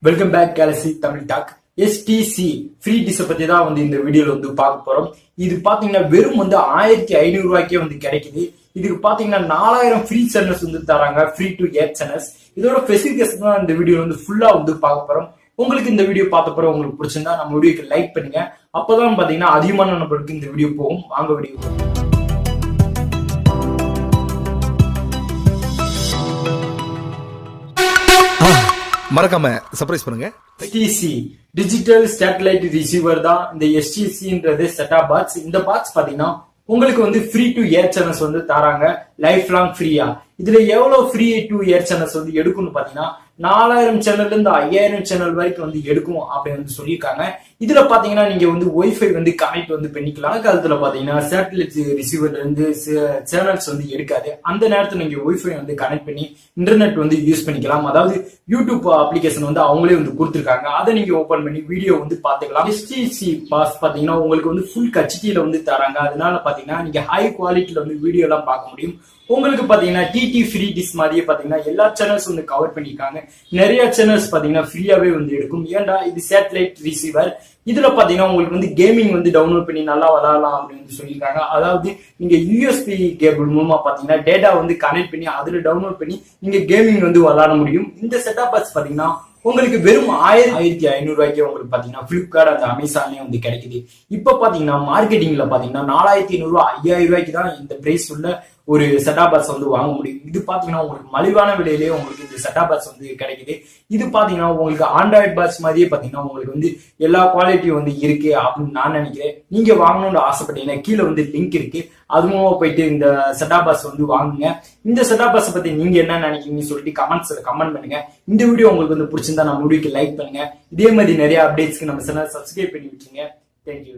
Welcome back Galaxy Tamil talk. STC free டிஷை பத்தி தான் வந்து இந்த வீடியோல வந்து பார்க்க போறோம். இது பாத்தீங்கன்னா வெறும் வந்து 1500 ரூபாய்க்கே வந்து கிடைக்குது. இதுக்கு பாத்தீங்கன்னா 4000 ஃப்ரீ சேனல்ஸ் வந்து தராங்க, ஃப்ரீ டு ஏர் சேனல்ஸ். இதோட ஸ்பெசிபிகேஷன் தான் இந்த வீடியோ வந்து ஃபுல்லா வந்து பார்க்க போறோம். உங்களுக்கு இந்த வீடியோ பார்த்த பிறகு உங்களுக்கு பிடிச்சிருந்தா நம்ம வீடியோக்கு லைக் பண்ணுங்க. அப்பதான் பாத்தீங்கன்னா அதிகமான நபருக்கு இந்த வீடியோ போகும். வாங்க வீடியோ மறக்காம சர்ப்ரைஸ் பண்ணுங்க. எஸ்டிசி டிஜிட்டல் சேட்டலைட் ரிசீவர் தான் இந்த எஸ்டிசின்றது செட்டாப் பாக்ஸ். இந்த பாக்ஸ் பாத்தீங்கன்னா உங்களுக்கு வந்து ஃப்ரீ டு ஏர் சேனல்ஸ் வந்து தராங்க, லைஃப் லாங் ஃப்ரீயா. இதுல எவ்வளவு ஃப்ரீ டு ஏர் சேனல்ஸ் வந்து எடுக்கும்னு பாத்தீங்கன்னா 4000 சேனல்ல இருந்து 5000 சேனல் வரைக்கும் வந்து எடுக்கும் அப்படின்னு வந்து சொல்லியிருக்காங்க. இதுல பாத்தீங்கன்னா நீங்க வந்து ஒய்ஃபை வந்து கனெக்ட் வந்து பண்ணிக்கலாம். காலத்துல பாத்தீங்கன்னா சேட்டலைட் ரிசீவர்ல இருந்து சேனல்ஸ் வந்து எடுக்காது. அந்த நேரத்துல நீங்க ஒய்ஃபை வந்து கனெக்ட் பண்ணி இன்டர்நெட் வந்து யூஸ் பண்ணிக்கலாம். அதாவது யூடியூப் அப்ளிகேஷன் வந்து அவங்களே வந்து கொடுத்துருக்காங்க. அதை நீங்க ஓபன் பண்ணி வீடியோ வந்து பாத்துக்கலாம். எஸ்டிசி பாஸ் பாத்தீங்கன்னா உங்களுக்கு வந்து ஃபுல் ஹெச்டில வந்து தராங்க. அதனால பாத்தீங்கன்னா நீங்க ஹை குவாலிட்டியில வந்து வீடியோ எல்லாம் பார்க்க முடியும். உங்களுக்கு பாத்தீங்கன்னா டிடி ஃப்ரீ டிஷ் மாதிரியே பாத்தீங்கன்னா எல்லா சேனல்ஸ் வந்து கவர் பண்ணிருக்காங்க. நிறைய சேனல்ஸ் பாத்தீங்கன்னா ஃப்ரீயாவே வந்து எடுக்கும். ஏன்டா இது சேட்டலைட் ரிசீவர். இதுல பாத்தீங்கன்னா உங்களுக்கு வந்து கேமிங் வந்து டவுன்லோட் பண்ணி நல்லா விளையாடலாம் அப்படின்னு சொல்லியிருக்காங்க. அதாவது நீங்க யூஎஸ்பி கேபிள் மூலமா பாத்தீங்கன்னா டேட்டா வந்து கனெக்ட் பண்ணி அதுல டவுன்லோட் பண்ணி நீங்க கேமிங் வந்து விளையாட முடியும். இந்த செட்டப் பாக்ஸ் பாத்தீங்கன்னா உங்களுக்கு வெறும் 1500 ரூபாய்க்கு உங்களுக்கு பாத்தீங்கன்னா பிளிப்கார்ட் அந்த அமேசான்லயே வந்து கிடைக்குது. இப்ப பாத்தீங்கன்னா மார்க்கெட்டிங்ல பாத்தீங்கன்னா 4500 ரூபாய் 5000 ரூபாய்க்கு தான் இந்த பிரைஸ் உள்ள ஒரு செட்டாப் பாக்ஸ் வந்து வாங்க முடியும். இது பாத்தீங்கன்னா உங்களுக்கு மலிவான விலையிலேயே உங்களுக்கு இந்த செட்டாப் பாக்ஸ் வந்து கிடைக்குது. இது பாத்தீங்கன்னா உங்களுக்கு ஆண்ட்ராய்டு பாக்ஸ் மாதிரியே பாத்தீங்கன்னா உங்களுக்கு வந்து எல்லா குவாலிட்டியும் வந்து இருக்கு அப்படின்னு நான் நினைக்கிறேன். நீங்க வாங்கணும்னு ஆசைப்பட்டீங்கன்னா கீழே வந்து லிங்க் இருக்கு, அது மூலமா போயிட்டு இந்த செட்டாப் பாக்ஸ் வந்து வாங்குங்க. இந்த செட்டாப் பாக்ஸ் பத்தி நீங்க என்ன நினைக்கிறீங்கன்னு சொல்லிட்டு கமெண்ட்ஸ்ல கமெண்ட் பண்ணுங்க. இந்த வீடியோ உங்களுக்கு வந்து பிடிச்சிருந்தா நம்ம வீடியோக்கு லைக் பண்ணுங்க. இதே மாதிரி நிறைய அப்டேட்ஸ்க்கு நம்ம சேனல் சப்ஸ்கிரைப் பண்ணி விட்டுருங்க. தேங்க்யூ.